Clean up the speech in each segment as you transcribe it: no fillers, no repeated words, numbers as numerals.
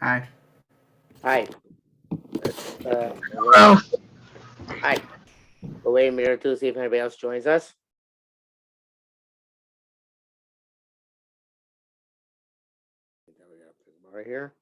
Hi. Hi. Hello. Hi. We'll wait a minute or two to see if anybody else joins us. There we go. Right here.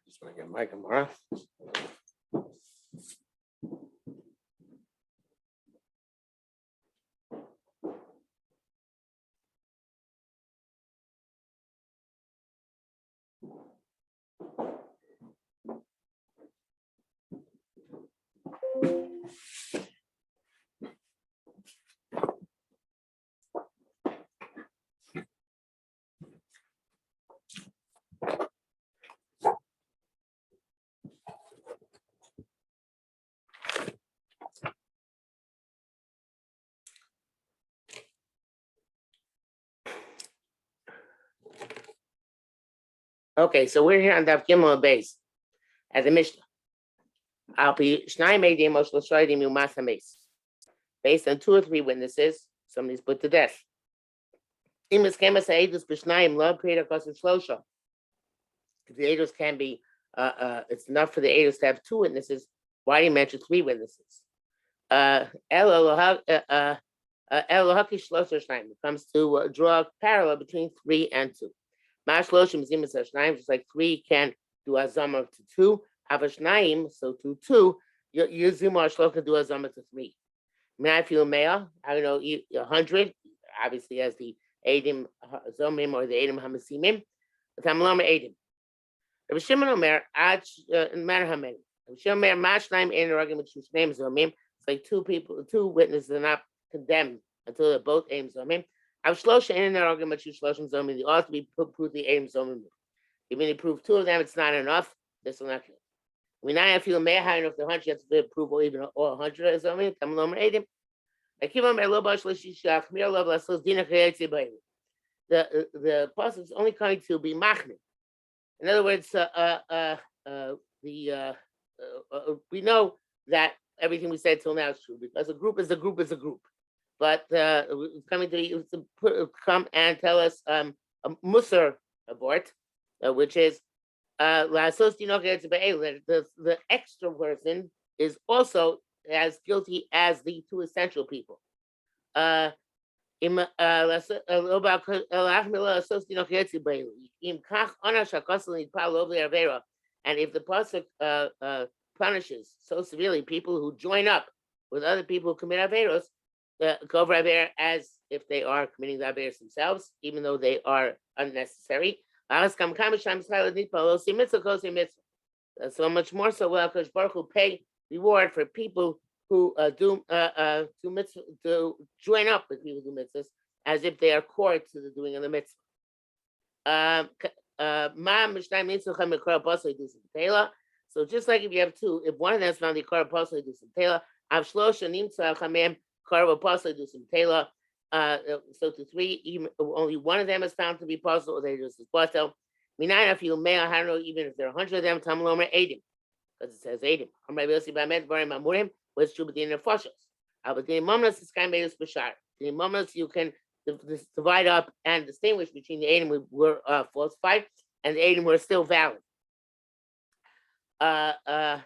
Just want to get my camera. Okay, so we're here on Daf Gimel base at the Mishnah. Based on 2 or 3 witnesses, somebody's put to death. If the edus can be, it's enough for the edus to have 2 witnesses. Why do you mention 3 witnesses? It comes to draw a parallel between 3 and 2. Just like 3 can do azama to 2, so to 2, Yuzima Shloka can do azama to 3. I feel male, I don't know, 100, obviously as the Adim Zomim or the Adim Hamasimim, the Tamlama Adim. Rabbi Shimon Omer, no matter how many. Rabbi Shimon Omer, Mashnaim Ein Ragim Shneim Zomim. It's like 2 witnesses are not condemned until they're both Adim Zomim. Av Shlosha Ein Ragim Shloshim Zomim. They ought to be proved the Adim Zomim. Even if you prove 2 of them, it's not enough. This will not kill. We now feel may high enough the 100, you have to prove even all 100 as Zomim. Tamlama Adim. The pasuk is only coming to be machmir. In other words, we know that everything we said till now is true because a group is a group is a group. But it's coming to come and tell us a musar abort, which is the extra person is also as guilty as the 2 essential people. And if the pasuk punishes so severely people who join up with other people who commit averos, cover aver as if they are committing the averos themselves, even though they are unnecessary. So much more so will Hakadosh Baruch Hu pay reward for people who do join up with people who do mitzvahs as if they are core to the doing of the mitzvah. So just like if you have 2, if one of them is found the Ikar Apostle, do some Tela. Av Shlosha Nimtza Chamem Kar Apostle, do some Tela. So to 3, even only one of them is found to be apostle, or they just apostle. Minayin if you may, I don't know, even if there are 100 of them, Tamlomer Adim, because it says Adim. I'm Rabbi Yossi Bamed Barim Amurim. What's true with the nefashos? But the moments is kind of b'shar. The moments you can divide up and distinguish between the Adim were falsified and the Adim were still valid. Rabbi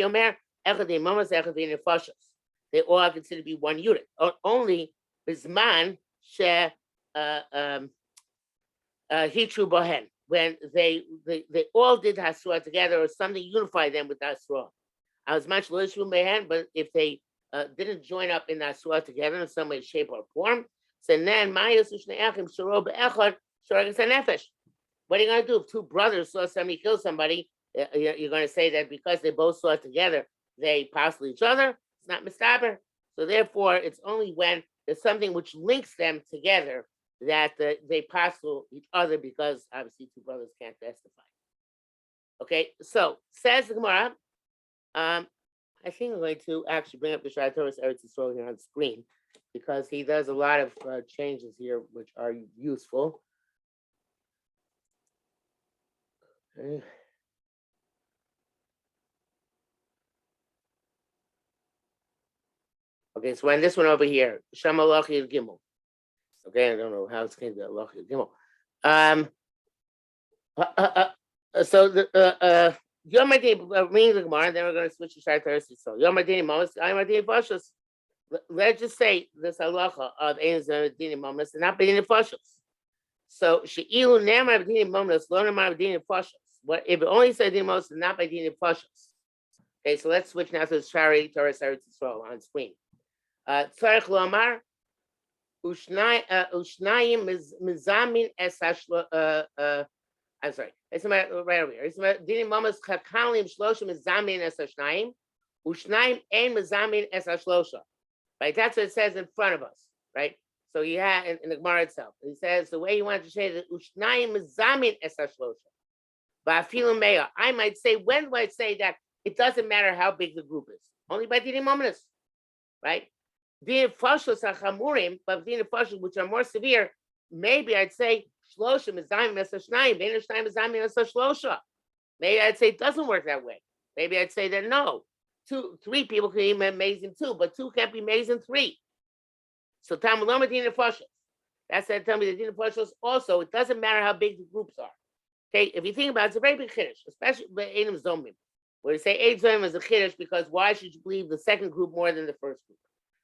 Omer, echad the moments, echad the nefashos. They all are considered to be 1 unit. Only bisman she hitru bohen, when they all did hasura together or something unified them with hasura. I was much less from Mehan, but if they didn't join up in that surah together in some way, shape, or form. So then, what are you going to do if two brothers saw somebody kill somebody? You're going to say that because they both saw it together, they passed each other. It's not mistaber. So therefore, it's only when there's something which links them together that they pass each other, because obviously two brothers can't testify. Okay, so says the Gemara. I think I'm going to actually bring up the Shai Torah's Eretz Yisrael here on screen, because he does a lot of changes here which are useful. Okay. Okay, so when this one over here, Shama Lochi Gimel. Okay, I don't know how it's going to be Lochi Gimel. So the Yom Adin, reading the Gemara, and then we're going to switch to Shai Torah. So Yom Adin Mamos, Yom Adin Fashos. Let's just say this halacha of Ein Adin Mamos and not Adin Fashos. So Sheilu Nemar Adin Mamos, Lo Nemar Adin Fashos. What if it only says Adin Mamos and not Adin Fashos? Okay, so let's switch now to the Shari Torah Eretz Yisrael on screen. Tzarech Lomar Ushnayim Mizamin Es Hashlo. I'm sorry. It's right over here. It's Dini Mamas Chakalim Shloshim is Zamin Es Hashnayim. Ushnayim Ein Mizamin Es Hashlosha. Right? That's what it says in front of us. Right? So you have in the Gemara itself. He says the way you want to say that Ushnayim Mizamin Es Hashlosha. Va'afilu Meya. I might say, when do I say that it doesn't matter how big the group is? Only by Dini Mamas. Right? Dini Fashos HaChamurim, but Dini Fashos, which are more severe, maybe I'd say Shloshim is Zamin Es Hashnayim, Bein Hashnayim is Zamin Es Hashlosha. Maybe I'd say it doesn't work that way. Maybe I'd say that no, 3 people can be amazing 2, but 2 can't be amazing 3. So Talmud Lomad Din Nefashos. That's that tell me the Din Nefashos also. It doesn't matter how big the groups are. Okay, if you think about it, it's a very big chiddush, especially by Eidim Zomim, where you say Eid Zomim is a chiddush because why should you believe the second group more than the first group?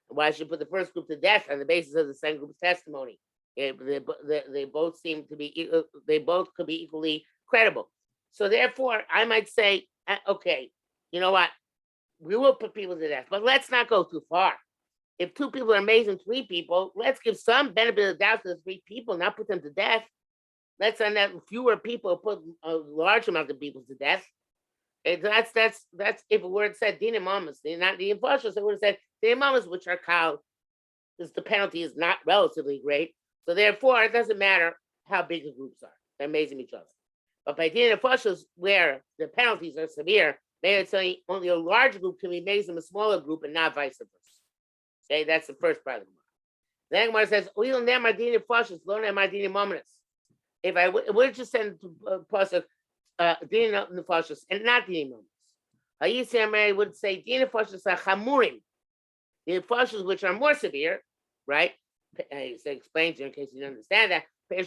And why should you put the first group to death on the basis of the second group's testimony? They both seem to be, they both could be equally credible. So therefore, I might say, okay, you know what? We will put people to death, but let's not go too far. If 2 people are amazing 3 people, let's give some benefit of the doubt to the 3 people, not put them to death. Let's not let fewer people put a large amount of people to death. And that's if a word said Dina Mamas, not the impartial, so it would have said Dina Mamas, which are called, because the penalty is not relatively great. So therefore, it doesn't matter how big the groups are. They're amazing each other. But by Dina Fashos, where the penalties are severe, maybe it's only a large group can be amazing a smaller group and not vice versa. Okay, that's the first part of the Gemara. Then Gemara says, "We'll never Dina Fashos, lo never Dina Mamas." If I would just send pasuk Dina Nefashos and not Dina Mamas, Hayisem would say Dina Nefashos are chamurim, the Nefashos which are more severe, right? I explain to you in case you don't understand that. So he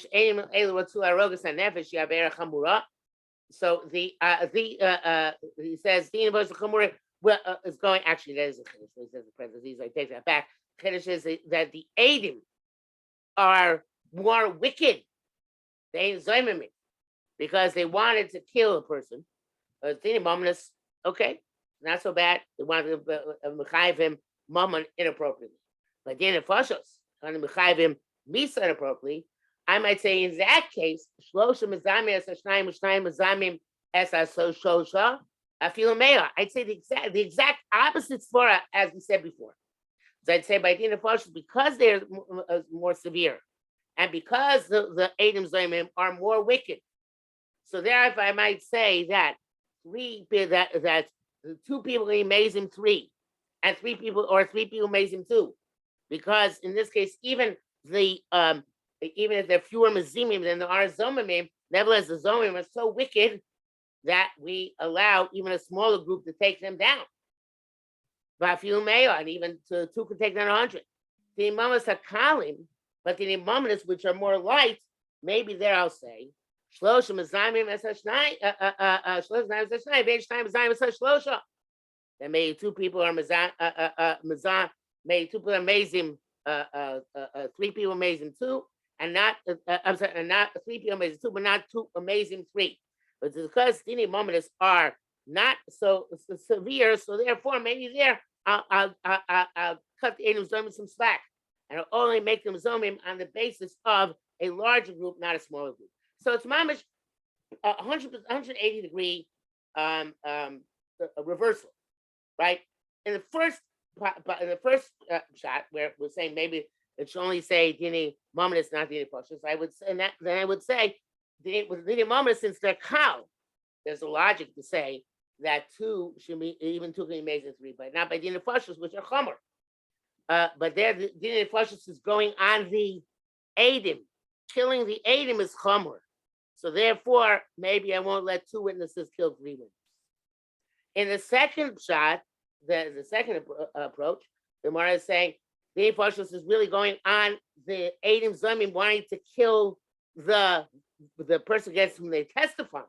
says Dina Nefashos chamurim. Well, it's going actually. That is a chiddush. He says the parentheses. I take that back. Chiddush is that the Eidim are more wicked. They ain't zoimim because they wanted to kill a person. Okay, not so bad. They wanted to mechayiv him mammon inappropriately. But then if Fashos on the mechayiv him misa inappropriately, I might say in that case, shloshim mezamim es hashnayim ushnayim mezamim es hasosha afilu meya. I'd say the exact opposite svara as we said before. So I'd say by Dina Fashos because they're more severe. And because the Eidim Zoimim are more wicked, so therefore I might say that 2 people amaze him 3, and 3 people amaze him 2, because in this case even if there are fewer Mazimim than there are Zomimim, nevertheless the Zomimim are so wicked that we allow even a smaller group to take them down. And even 2 can take down 100. The Imamas Hakalim. But the Imamas, which are more light, maybe there I'll say, Shloshim Azayim Es Hashnai, Shloshim Es Hashnai, Bein Shnayim Azayim Es Hashlosha. Then maybe 2 people are Mazan, maybe 2 people are amazing, 3 people amazing 2, and not, I'm sorry, and not 3 people amazing 2, but not 2 amazing 3. But because the Imamas are not so severe, so therefore maybe there I'll cut the Edom Zomim some slack, and I'll only make them Zomim on the basis of a larger group, not a smaller group. So it's mamish 180-degree reversal, right? In the first shot, where we're saying maybe it should only say Dini Mominus, not Dini Pashtus, I would say, and then I would say with Dini Mominus, since they're Kal, there's a logic to say that two should be, even two can be made in three, but not by Dini Pashtus, which are Chomer. But there, the Dini Pashtus is going on the Adim. Killing the Adim is Chomer. So therefore, maybe I won't let two witnesses kill three witnesses. In the second shot, the second approach, the Gemara is saying the Pashtus is really going on the Adim Zomim wanting to kill the person against whom they testify,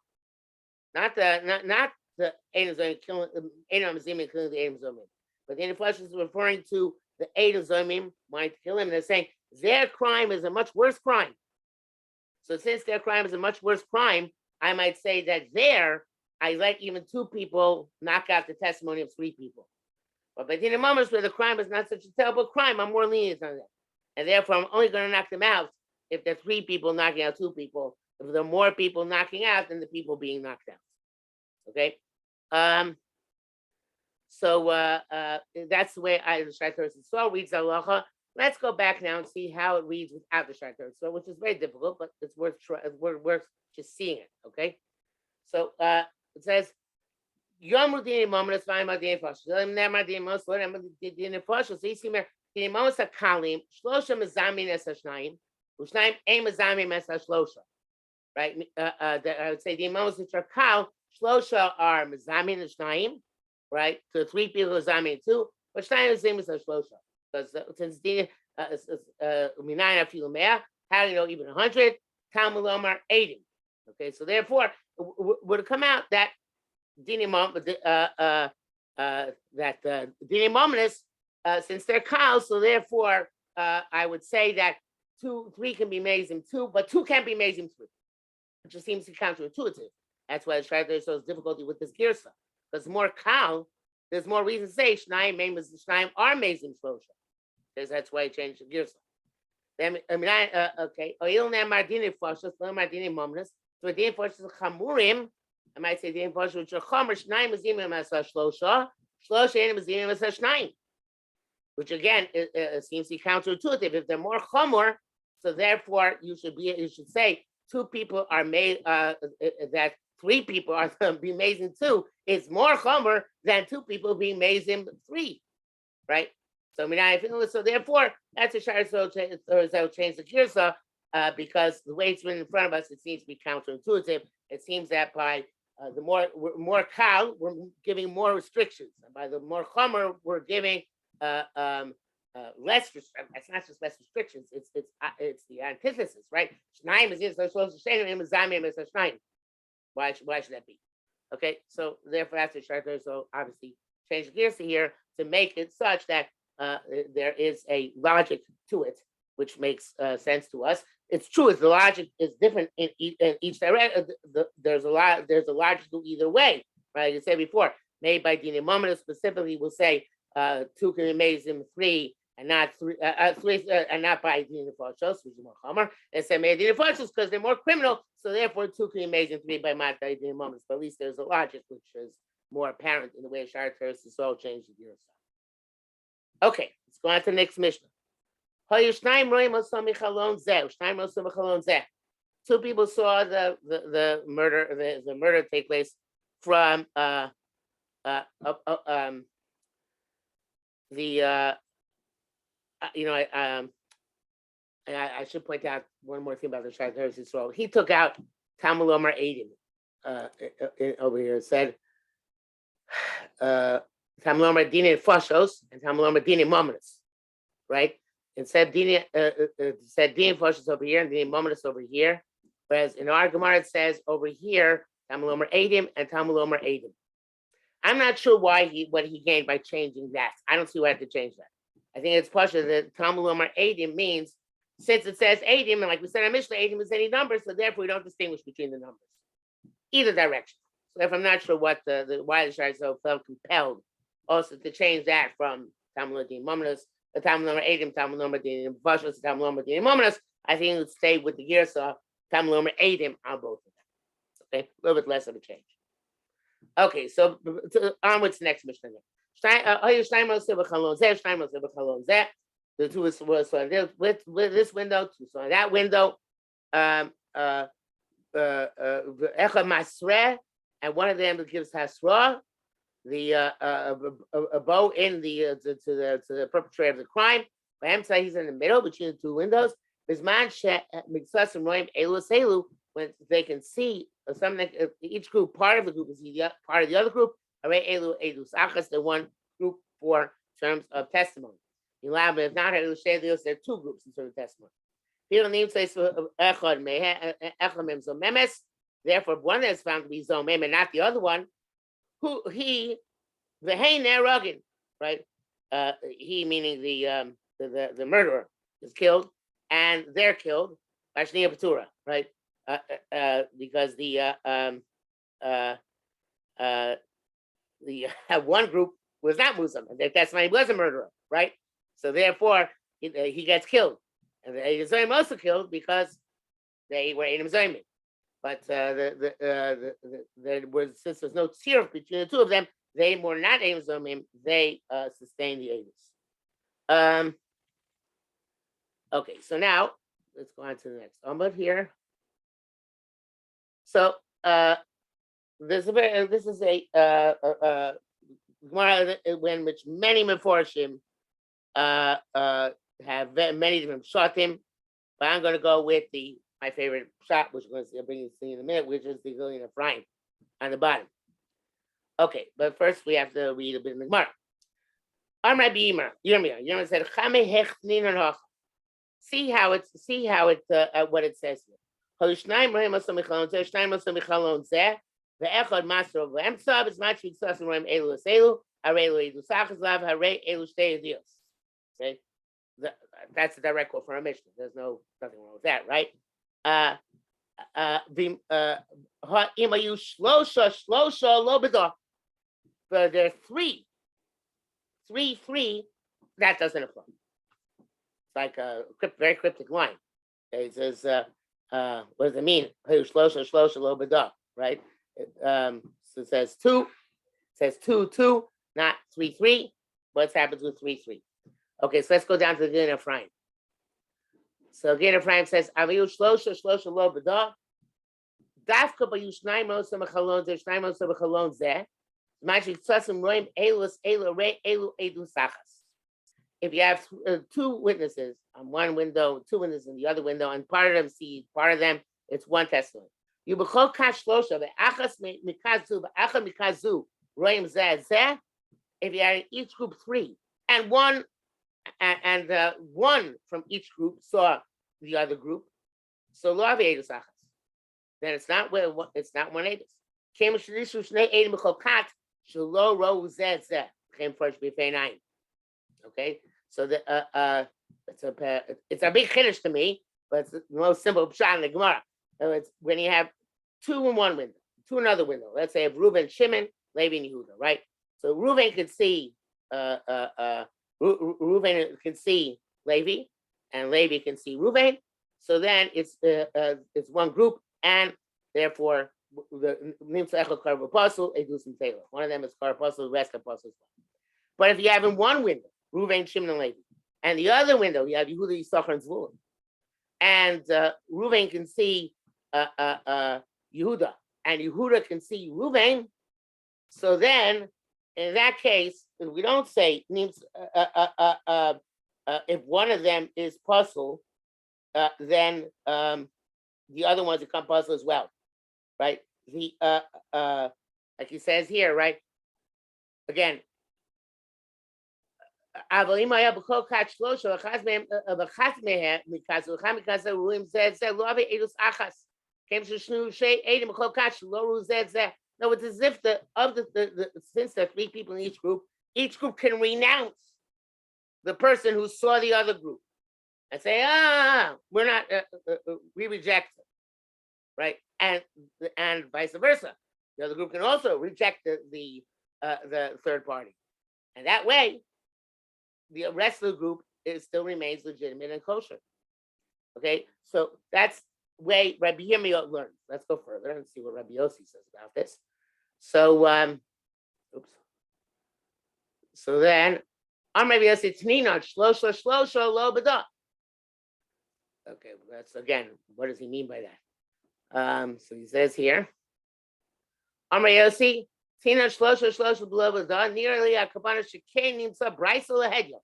not the Adim Zomim killing Adim Zomim killing the Adim Zomim, but the Pashtus is referring to the Adim Zomim wanting to kill him, and they're saying their crime is a much worse crime. So since their crime is a much worse crime, I might say that there, I let even two people knock out the testimony of three people. But by Dina Mamas, where the crime is not such a terrible crime, I'm more lenient on that. And therefore, I'm only going to knock them out if there are three people knocking out two people. If there are more people knocking out than the people being knocked out. Okay? So that's the way the Shaitor so reads Halacha. Let's go back now and see how it reads without the Shaitor so, which is very difficult, but it's worth just seeing it. Okay? So it says, Yom Dini Mominus Vayim Dini Pashtus. Nemar Dini Mominus Lo Dini Pashtus. So you see here, Dini Mominus HaKalim Shlosha Mezamin Es HaShnayim U'Shnayim Ein Mezamin Es HaShlosha. Right? I would say Dini Mominus which are Kal Shlosha are Mezamin HaShnayim. Right? So three people are Mezamin two, but Shnayim is same as HaShlosha. Because since Dini Minayin Afilu Mea, how do you know even 100? Talmud Omar 80. Okay, so therefore, would it come out that Dini Mominus, since they're Kal, so therefore I would say that three can be Mazim two, but two can't be Mazim three. It just seems counterintuitive. That's why the Shaitor shows difficulty with this Girsa. Because more Kal, there's more reason to say Shnayim are Mazim Shlosha. Because that's why I changed the Girsa. Then okay. Oil Nemar Dini Pashtus, Nemar Dini Mominus. So Dini Pashtus Chamurim. I might say Dini Pashtus which are Chomer Shnayim Mazimim as Shlosha. Shlosha Ein Mazimim as Shnayim. Which again seems to be counterintuitive. If they're more Chomer, so therefore you should say two people are made that three people are being Mazim two is more Chomer than two people being Mazim three, right? So so therefore that's a shayla. So change the girsa because the way it's written in front of us, it seems to be counterintuitive. It seems that by the more Kal, we're giving more restrictions, and by the more Chomer, we're giving less. It's not just less restrictions. It's the antithesis, right? Shnayim is supposed to say Zamim is Shnayim. Why should that be? Okay, so therefore that's a shayla. So obviously change the girsa here to make it such that there is a logic to it, which makes sense to us. It's true; the logic is different in each direction. There's a logic to either way, right? Like I said before, made by Dini Mominus specifically will say two can be made in three and not three, and not by Dini Pashtus, which is more Chomer. They say made Dini Pashtus because they're more criminal, so therefore two can be made in three by Matai Dini Mominus. But at least there's a logic which is more apparent in the way Shaitor is all changed the gears. Okay, let's go on to the next Mishnah. Two people saw the murder take place from I should point out one more thing about the Shaitor Yisrael. He took out Talmud Omar Eidim over here. It said Talmud Omar Dini Pashtus and Talmud Omar Dini Mominus, right? It said Dini Pashtus over here and Dini Mominus over here, whereas in our Gemara it says over here Talmud Omar Eidim and Talmud Omar Eidim. I'm not sure what he gained by changing that. I don't see why I had to change that. I think it's Pashtus that Talmud Omar Eidim means since it says Eidim, and like we said in Mishnah, Eidim is any number, so therefore we don't distinguish between the numbers, either direction. So if I'm not sure what why the Shaitor felt compelled also to change that from Talmud Din Mominus, the Talmud number 8, Talmud number Din Bashas, Talmud number Din Mominus. I think it would stay with the Girsa, Talmud number 8 on both of them. Okay, a little bit less of a change. Okay, so onwards to next Mishnah. The two is with this window, two saw that window. Echad Masreh, and one of them gives Hasra, the a bow in the to the perpetrator of the crime. He's in the middle between the two windows. When they can see something, each group, part of the group is part of the other group. The one group for terms of testimony. If not, there are two groups in terms of testimony. Therefore, one is found to be Zomem and not the other one. Who he, the Hey right? He meaning the murderer is killed, and they're killed by Shnia Patura, right? Because the one group was not Muslim, and that's why he was a murderer, right? So therefore, he gets killed, and the Eidim also killed because they were Eidim Zayim. But there was, since there's no tziruf between the two of them, they were not Eidim Zayim. They sustained the Eidim. Okay, so now let's go on to the next Amud here. So this is a Gemara when which many Meforshim have many different shatim, but I'm going to go with my favorite shot, which we're going to bring you to in a minute, which is the Gillian Ephraim on the bottom. Okay, but first we have to read a bit of the Gemara. Yirmiyah said, see how it what it says here. Okay, that's a direct quote from our Mishnah. There's nothing wrong with that, right? But there are three, that doesn't apply. It's like a very cryptic line. Okay, it says, what does it mean? Right? So it says two, not 3, What happens with 3? Okay, so let's go down to the Gilin Ephraim. So Gilin Ephraim says, Aviyu shlosha lo b'dah. Dafka b'yu shnayim osam b'chalon zeh, shnayim osam b'chalon zeh. Magic tzasim roim elus elu rei elu edu sachas. If you have two witnesses on one window, two witnesses in the other window, and part of them see part of them, it's one testimony. You b'chol kash shlosha ve'achas mikazu ve'achas mikazu roim zeh zeh. If you had in each group 3, and one from each group saw the other group, so lo avi edus achas. Then it's not one edus. Came shlishu shnei edim b'chol kat shelo ro zeh zeh. Came first b'fei nine. Okay, so it's a big chiddush to me, but it's the most simple pshat in the Gemara. It's when you have 2 in one window, 2 in another window. Let's say if Reuben, Shimon, Levi, and Yehuda, right? So Reuben can see Reuben can see Levi, and Levi can see Reuben. So then it's one group, and therefore the nimtza echad kar v'pasul edus and Taylor. One of them is kar pasul, the rest are pasul. But if you have in one window Reuven, Shimon, and Levi, and the other window you have Yehuda, Yisachar, and Zvulun, and Reuven can see Yehuda, and Yehuda can see Reuven, so then in that case, if we don't say if one of them is puzzle, then the other ones become puzzle as well, right? Like he says here, right? Again, if no, it's as if since there are 3 people in each group can renounce the person who saw the other group and say, we're not, we reject it, right? And vice versa. The other group can also reject the third party. And that way, the rest of the group still remains legitimate and kosher. Okay, so that's way Rabbi Yirmiyah learned. Let's go further and see what Rabbi Yossi says about this. So, so then, Rabbi Yossi Tanina Shlosha Shlosha Lo B'da. Okay, well, that's again, what does he mean by that? So he says here, Rabbi Yossi Tina Shlosha Shlosha Lo B'da nearly a kabana shekain nimsa brayso lehedya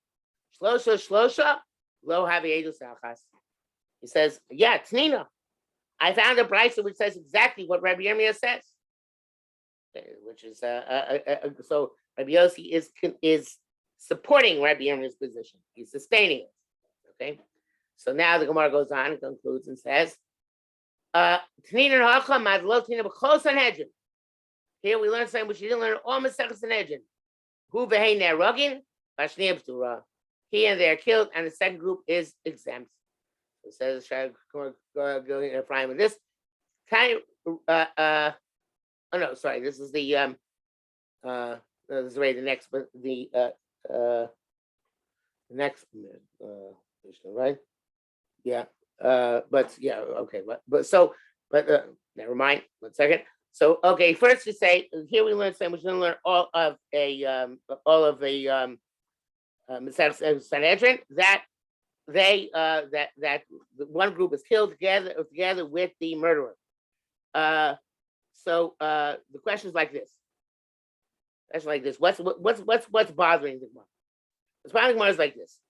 Shlosha Shlosha Lo Havi Edu Salchas. He says, yeah, Tanina. I found a brayso which says exactly what Rabbi Yirmiyah says, which is so Rabbi Yossi is supporting Rabbi Yirmiyah's position. He's sustaining it. Okay, so now the Gemara goes on and concludes and says, Tanina hacha madlo tina b'chol sanhedrin. Here we learn something which you didn't learn all Masechah Sanhedrin. Hu v'hei nerogin v'ashniya b'tura. He and they are killed, and the second group is exempt. It says, go Ephraim with this. Oh no, sorry. This is the this is right. The next, but the next, right? Yeah. But yeah. Okay. But never mind. 1 second. So okay. First, we say here we learn something. We're going to learn all of the Sanhedrin that. That one group is killed together with the murderer. So the question is like this. That's like this. What's bothering the Gemara? What's bothering the Gemara is like this.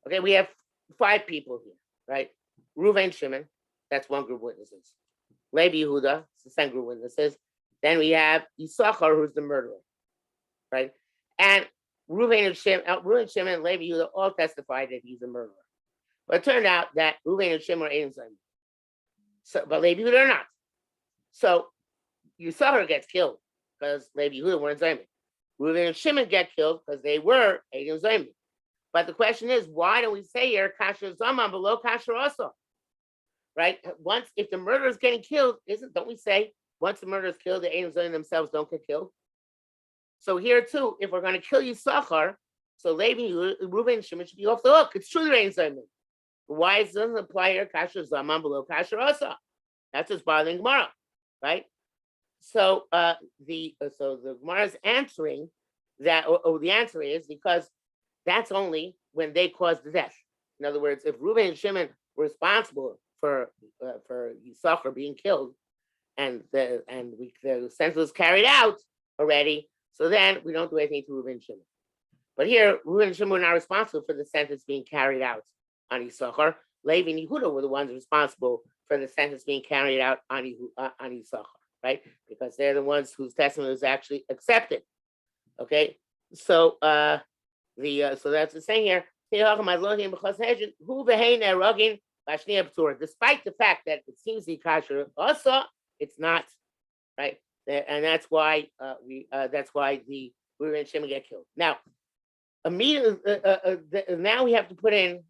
Okay, we have 5 people here, right? Reuven, Shimon, that's one group of witnesses. Levi, Yehuda, it's the second group of witnesses. Then we have Yisachar, who's the murderer, right? And Reuven and Shimon, and Levi Yehuda all testified that he's a murderer. But it turned out that Reuven and Shimon are Ein Zayim. So, but Levi Yehuda are not. So Yisachar gets killed because Levi Yehuda weren't Zayim. Reuven and Shimon get killed because they were Ein Zayim. But the question is, why don't we say here Kasher Zaman below Kasher also? Right? Once, if the murderer is getting killed, don't we say once the murderer is killed, the Ein Zayim themselves don't get killed? So here too, if we're going to kill Yisachar, so Levi, Reuven, and Shimon should be off the hook. It's true, Ein Zayim. Why doesn't apply here Kasher Zaman below Kasher Asa? That's what's bothering Gemara, right? So the Gemara is answering that, or the answer is because that's only when they caused the death. In other words, if Reuven and Shimon were responsible for Yisachar being killed, and the sentence was carried out already, so then we don't do anything to Reuven and Shimon. But here, Reuven and Shimon were not responsible for the sentence being carried out on Yisachar. Levi and Yehuda were the ones responsible for the sentence being carried out on Yisachar, right? Because they're the ones whose testimony was actually accepted. Okay, so so that's the saying here. Despite the fact that it seems the kasher also, it's not, right? And that's why the Reuven and Shimon get killed. Now, immediately, now we have to put in,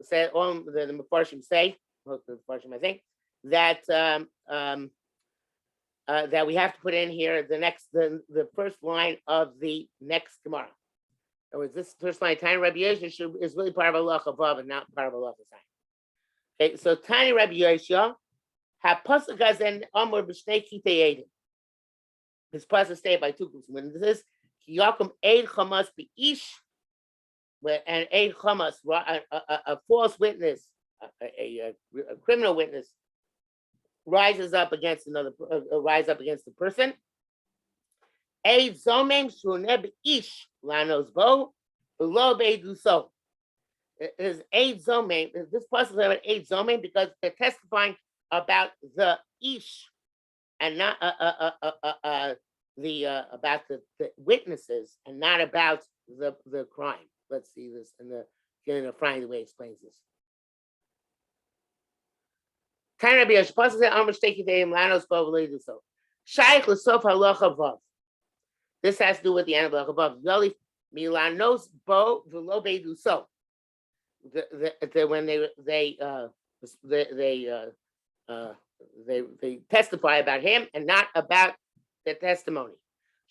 say all the Mefarshim say, most of the Mefarshim I think, that that we have to put in here the first line of the next Gemara. In other words, this first line, Tiny Rabbi Yosha, is really part of Allah above and not part of Allah beside. Okay, so Tiny Rabbi Yosha, have pasuk gazen amor b'shnei kitei edim. This pasuk stated by 2 groups. When this is Yakum Eid Chamas B'ish, and Eid Chamas, a false witness, a criminal witness, rises up against the person. Eid Zomem Shuneh B'ish Lanos Bo Below Beidu So. It is Eid Zomem. This pasuk is about Eid Zomem because they're testifying about the Ish and not about the witnesses and not about the crime. Let's see this in the beginning of Friday, the way it explains this. This has to do with the end of above. Milanos bo v'lo beidu so. When they testify about him and not about the testimony.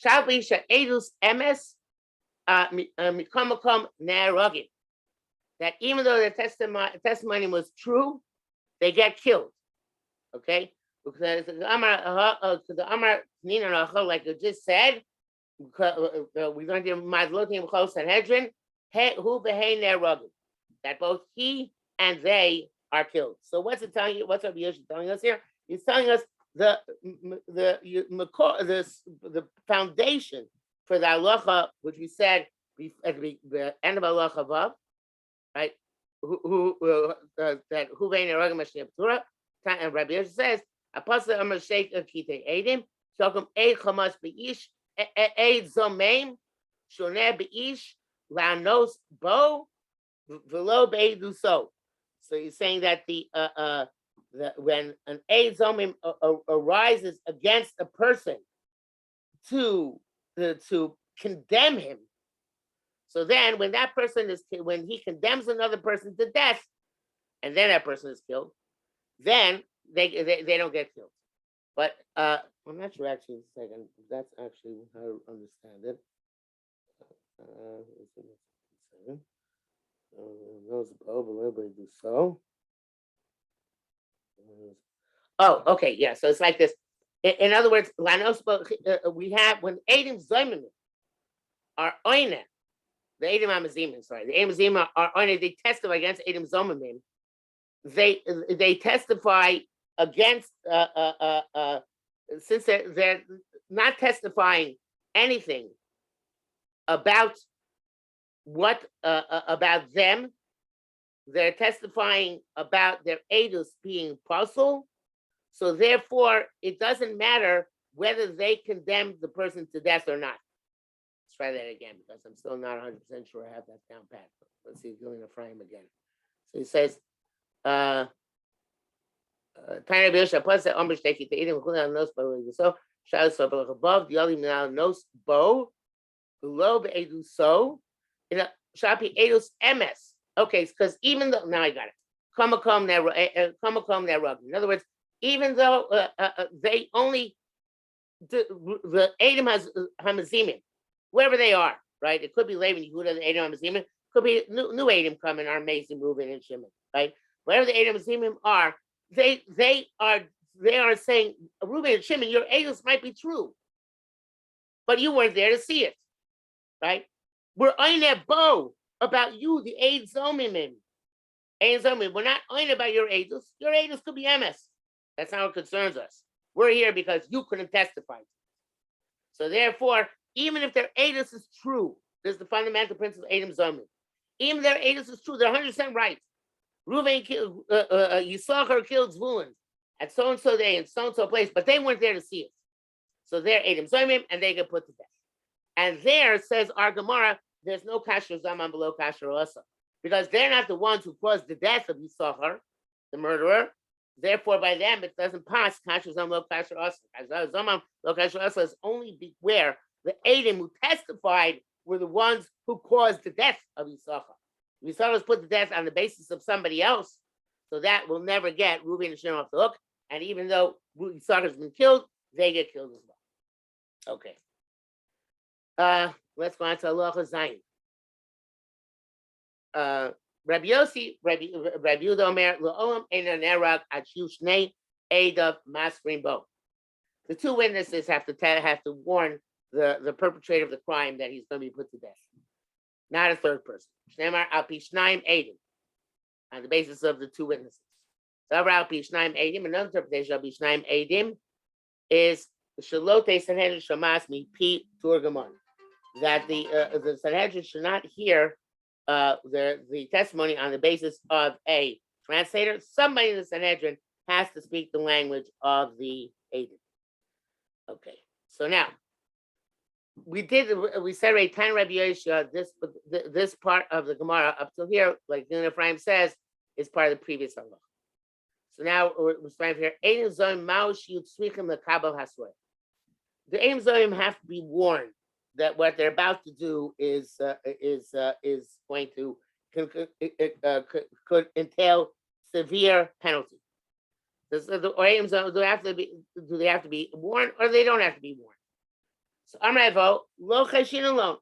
Shalvi she'edus emes mikomakom nerogim, that even though their testimony was true, they get killed. Okay, because the Amar Nina like you just said, we learned in Madlotim Chol Sanhedrin, who behay nerogim, that both he and they are killed. So what's it telling you? What's Rabbi Yoshi telling us here? He's telling us the foundation for the halacha, which we said at the end of halacha vav, right? That who vein eragim Mashiach Torah, and Rabbi Yoshi says, "Apostle Amar Sheikh Kite Edim, Shokum Eid Chamas Beish Eid Zomeim Shoneh Beish Lanos Bo Velo Beidu So." So he's saying that when an Eid Zomim arises against a person to condemn him, so then when he condemns another person to death, and then that person is killed, then they don't get killed. But I'm not sure actually. A second, that's actually how to understand it. So. Oh, okay, yeah. So it's like this. In other words, we have when Eidim Zomim are oine, the Eidim Amazimim, sorry, the Eidim Amazimim are oine. They testify against Eidim Zomimim. They testify against since they're not testifying anything about what about them. They're testifying about their edus being puzzle. So therefore, it doesn't matter whether they condemn the person to death or not. Let's try that again because I'm still not 100% sure I have that down pat. Let's see, doing a frame again. So he says, above the olim now nos bo below the edus so in a shapi edus ms. Okay, because even though now I got it, kamakom nerog. In other words, even though they only the Edom has Hamazimim, wherever they are, right? It could be Laban Yehuda, the Edom Hamazimim, could be new Edom coming, our amazing Reuben and Shimon, right? Wherever the Edom Hamazimim are, they are saying, Reuben and Shimon, your Edoms might be true, but you weren't there to see it, right? We're on that bow about you, the Eid Zomimim. Eid Zomimim. We're not on about your Eidos. Your Eidos could be MS. That's not what concerns us. We're here because you couldn't testify. So therefore, even if their Eidos is true, there's the fundamental principle of Eidim Zomim. Even if their Eidos is true, they're 100% right. Reuven killed, Yisachar killed Zvulun at so-and-so day in so-and-so place, but they weren't there to see it. So they're Eidim Zomim, and they get put to death. And there, says our Gemara, there's no kasher zaman below kasher also, because they're not the ones who caused the death of Yisachar, the murderer. Therefore, by them, it doesn't pass kasher zaman below kasher also. Kasher zaman below kasher also is only where the Eidim who testified were the ones who caused the death of Yisachar. Yisachar was put to death on the basis of somebody else, so that will never get Reuben and Shimon off the hook. And even though Yisachar has been killed, they get killed as well. Okay. Let's go on to halacha zayin. Rabbi Yossi, Rabbi Yehuda Omer, L'olam eina nerag achu shnei eidav maskrim bo. The two witnesses have to warn the perpetrator of the crime that he's going to be put to death, not a third person. Shneimar al pi shnaim eidim, on the basis of the two witnesses. Davar al pi shnaim eidim. Another interpretation of pi shnaim eidim is shalote sanhedrin shamas mi pi turgamon, that the Sanhedrin should not hear the testimony on the basis of a translator. Somebody in the Sanhedrin has to speak the language of the Eidim. Okay, so now we said Reitan Rabbi Yosha, this part of the Gemara up till here, like Nun Ephraim says, is part of the previous halach. So now we're starting here. Eidim Zoim Maush Yutzrichim Lekabel Hasroy. The Eidim Zoim have to be warned that what they're about to do is going to could entail severe penalty. Do they have to be warned, or they don't have to be warned? So Amrevo lo chashin alone.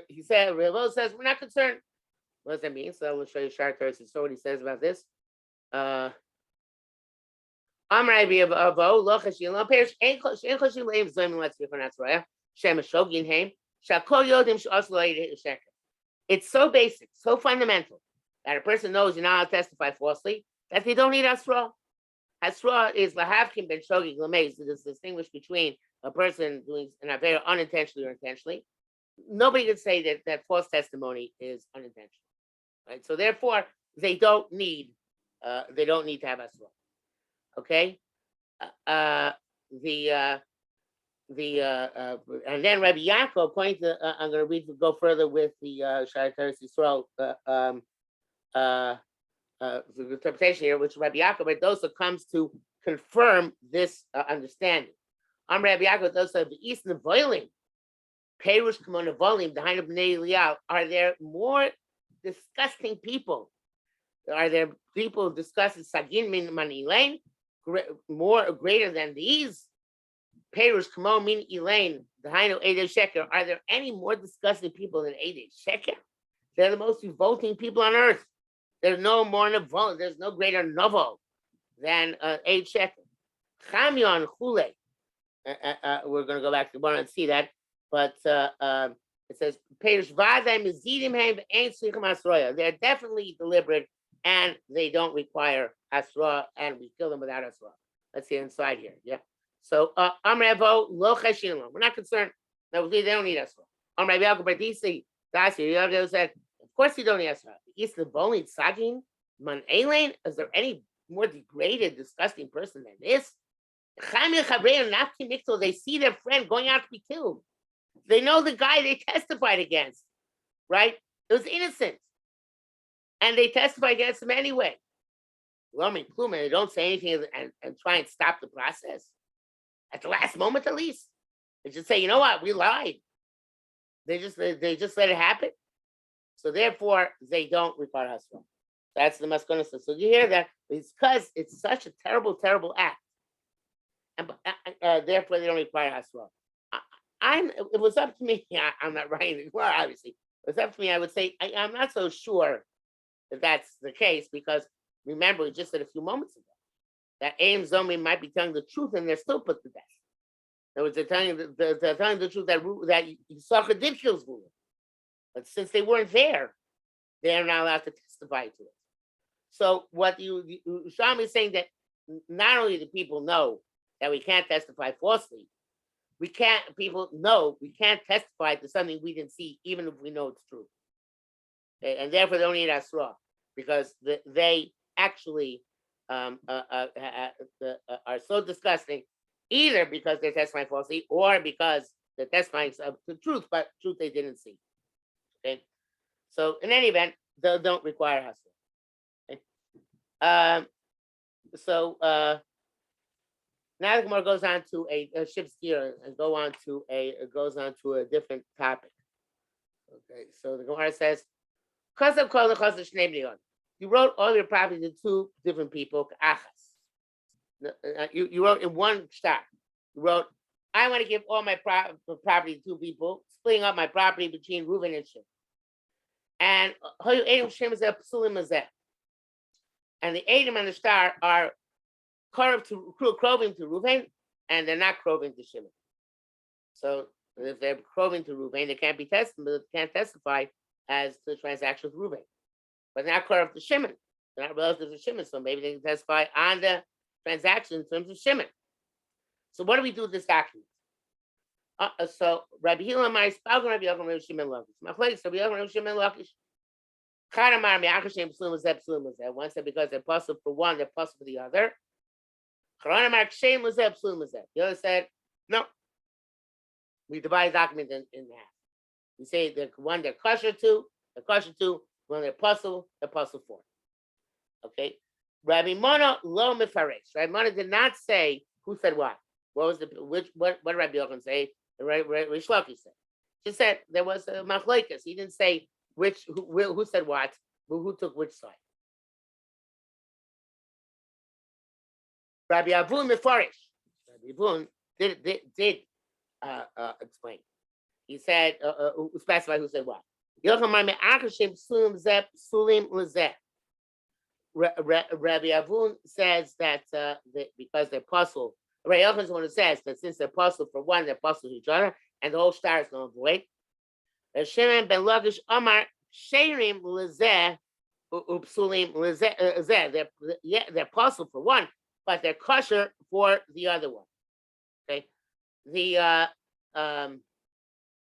he said, Ravo says, we're not concerned. What does that mean? So we'll show you Shar Tersis. So what he says about this. Amrabi of Avo, Lochashi, Lomperish, Enkoshi Lame, Zoim, let's be for Natsraya, Shem Shogin Haim, Shako Yodim, Shoslo, Sheker. It's so basic, so fundamental that a person knows you're not allowed to testify falsely that they don't need Asra. Asra is Lahavkim ben Shogin Lamez. It is distinguished between a person doing an affair unintentionally or intentionally. Nobody can say that false testimony is unintentional, right? So therefore, they don't need to have Asra. Okay, and then Rabbi Yaakov, according to I'm going to go further with the Shai Teres Yisrael the interpretation here, which Rabbi Yaakov Mendoza comes to confirm this understanding. Rabbi Yaakov Mendoza, the East Nevoilim, Perush Kamon Nevoilim, the Hein of Bnei Eliyahu, are there more disgusting people? Are there people discussing Sagin Min Man Elaine? More greater than these? Perush Kamon Min Elaine, the Hein of Eidei Sheker. Are there any more disgusting people than Eidei Sheker? They're the most revolting people on earth. There's no more novel. There's no greater novel than Eidei Sheker. Chamyon Chule. We're going to go back to the one and see that, but it says Perush Vadai Mizidim Heim Ein Sicham Asroya. They're definitely deliberate, and they don't require Asra, and we kill them without Asra. Let's see inside here. Yeah. So Amrevo Lo Cheshin. We're not concerned. No, they don't need Asra. Amrevo Yakubadisi. That's you. You said, of course you don't need Asra. East the Boni Sagin Man Elaine. Is there any more degraded, disgusting person than this? They see their friend going out to be killed. They know the guy they testified against, right? It was innocent. And they testify against him anyway. They don't say anything and try and stop the process. At the last moment, at least. They just say, you know what, we lied. They just let it happen. So therefore, they don't require Hasra. That's the Maskana. So you hear that? It's because it's such a terrible, terrible act. And therefore, they don't require Hasra. If it was up to me, I'm not writing. Well, obviously, if it was up to me, I would say I'm not so sure that that's the case, because remember, we just said a few moments ago that Aim Zomi might be telling the truth and they're still put to death. In other words, they're telling the truth that Yisachar did kill Zvulun. But since they weren't there, they're not allowed to testify to it. So what Yerushalmi is saying, that not only do people know that we can't testify falsely, people know we can't testify to something we didn't see, even if we know it's true. Okay? And therefore, they don't need Asra, because they actually are so disgusting, either because they're testifying falsely or because they're testifying the truth, but truth they didn't see. Okay, so in any event, they don't require Hasra. Okay? Now the Gemara goes on to a ship's gear and goes on to a different topic. Okay, so the Gemara says, you wrote all your property to two different people. You wrote in one shtar. You wrote, I want to give all my property to two people, splitting up my property between Reuven and Shimon. And the Adam and the star are krovim to Reuven, and they're not krovim to Shimon. So if they're krovim to Reuven, they can't testify as to the transaction with Reuven. But they're not krovim to Shimon. They're not relatives to Shimon, so maybe they can testify on the transaction in terms of Shimon. So what do we do with this document? So Rabbi Hillel my spouse, Rabbi Yochanan, Rabbi Shimon Lakish. My place, Rabbi Yochanan, Rabbi Shimon Lakish. One said because they're possible for one, they're possible for the other. The other said, no. We divide the document in half. We say that one they're kosher to, when they're possible for. Okay. Rabbi Mona lo mefaresh. Rabbi Mona did not say who said what. What did Rabbi Yochanan say? Rish Lakish said. She said there was a machlokes. He didn't say who said what, but who took which side. Rabbi Avun mefarish. Rabbi Avun did explain. He said, specify who said what. Rabbi Avun says that because they're puzzled, Rabbi Yochanan is the one who says that since they're puzzled for one, they're puzzled to each other, and the whole star is going to avoid. Shimon ben Lakish Omar Sherim Lezeh Upsulim Lezeh. They're puzzled for one, but they're kosher for the other one. Okay, the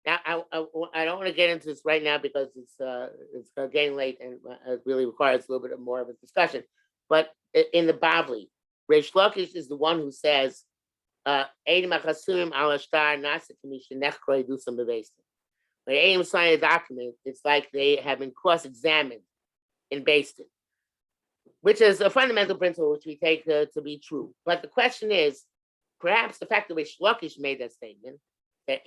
now I don't want to get into this right now because it's getting late and it really requires a little bit more of a discussion. But in the Bavli, Reish Lakish is the one who says, "Eidim achasumim al ashtar nasa kamisha nechkroi dusam bebeistin." When Eidim sign a document, it's like they have been cross-examined in Beistin, which is a fundamental principle which we take to be true. But the question is, perhaps the fact that Reish Lakish made that statement, that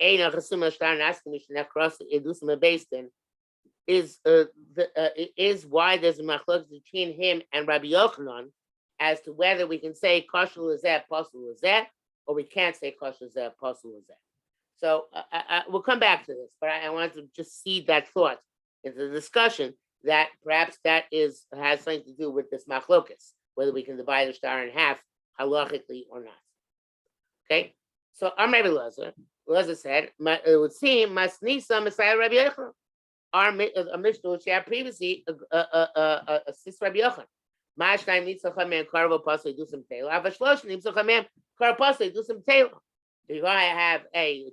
is why there's a machlokes between him and Rabbi Yochanan as to whether we can say kosher lezeh, pasul lezeh, or we can't say kosher lezeh, pasul lezeh. So we'll come back to this, but I wanted to just seed that thought into the discussion that perhaps that has something to do with this machlokes, whether we can divide the star in half halachically or not. Okay, so Rabbi Elazar said, it would seem Masnisa Messiah Rabbi Yochanan. Our Mishnah, which we had previously, assists Rabbi Yochanan. Ma'ashnayim nitzacham and karvo pasay do some tail. Avashlosh nitzacham and karvo pasay do some tail. You're going to have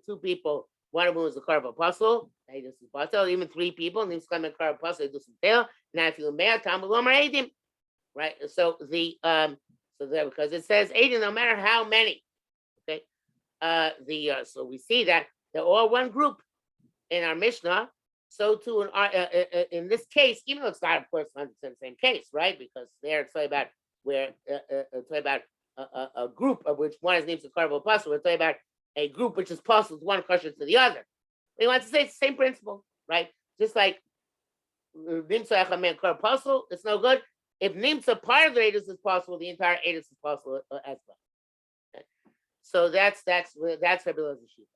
two people. One of them is a karvo apostle. Even three people. Nitzacham and karvo pasay do some tail. Now, if you may, Talmud Lomar Eidim, right? So because it says Eidim, no matter how many. Okay. So we see that they're all one group in our Mishnah. So too in this case, even though it's not, of course, 100% the same case, right? Because there it's talking about a group of which one is named a carbo apostle. We're talking about a group which is apostles, one kosher to the other. We want to say it's the same principle, right? Just like Nimsa Echamen Kar apostle, it's no good. If Nimsa part of the Edus is possible, the entire Edus is possible as well. So that's Rabbi Elazar's shita.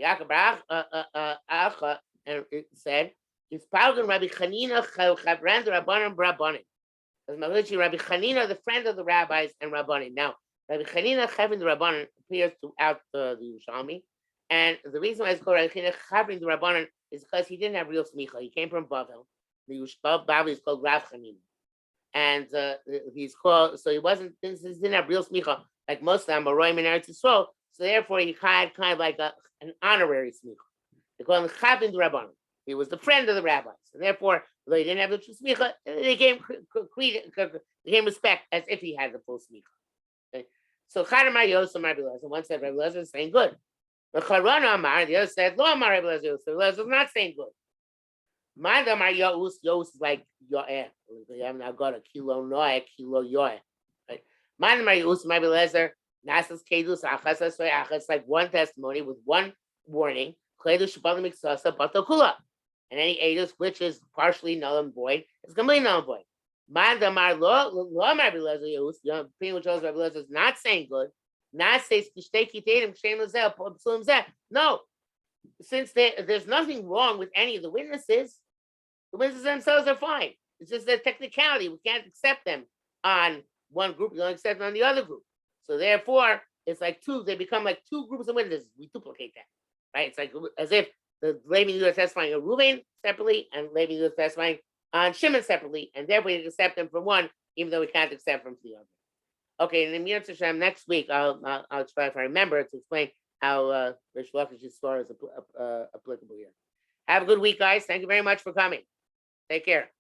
Yaakov and it said, "It's Palgan Rabbi Chanina Chavran the Rabbanim Rabbanim." As Malichi Rabbi Chanina, the friend of the rabbis and Rabbanim. Now, Rabbi Chanina Chavrin the Rabbanim appears throughout the Yerushalmi, and the reason why it's called Rabbi Chanina Chavrin the Rabbanim is because he didn't have real smicha. He came from Bavel. The Bavel is called Rav Chanina, and he's called. So he wasn't. He didn't have real smicha. Like most of them are Roim in Eretz Yisrael, so therefore he had kind of like an honorary smicha. They call him Chavin the Rabbanim. He was the friend of the rabbis, and therefore, though he didn't have the true smicha, they gave him respect as if he had the full smicha. Okay? So Chadamar Yosem Rabbi Elazar. One said Rabbi Elazar is saying good. But Charana Amar, the other said Lo Amar Rabbi Elazar. So Elazar is not saying good. Mind Amar Yos is like Yoeh. We have now got a kilo Noah, kilo Yoeh. Mind Amar Yos Rabbi Elazar. Nasas Kedus Achas Achas. It's like one testimony with one warning. And any edus which is partially null and void is completely null and void. The opinion which Rabbi Elazar is not saying good, not says no. Since there's nothing wrong with any of the witnesses themselves are fine. It's just a technicality. We can't accept them on one group, we don't accept them on the other group. So therefore, it's like they become like two groups of witnesses. We duplicate that. Right? It's like as if the Levi Yehuda is testifying on Reuven separately and Levi Yehuda is testifying on Shimon separately, and therefore we accept them from one, even though we can't accept them from the other. Okay, and in Mir Hashem, next week I'll try if I remember to explain how Rish Lakish's story is applicable here. Have a good week, guys. Thank you very much for coming. Take care.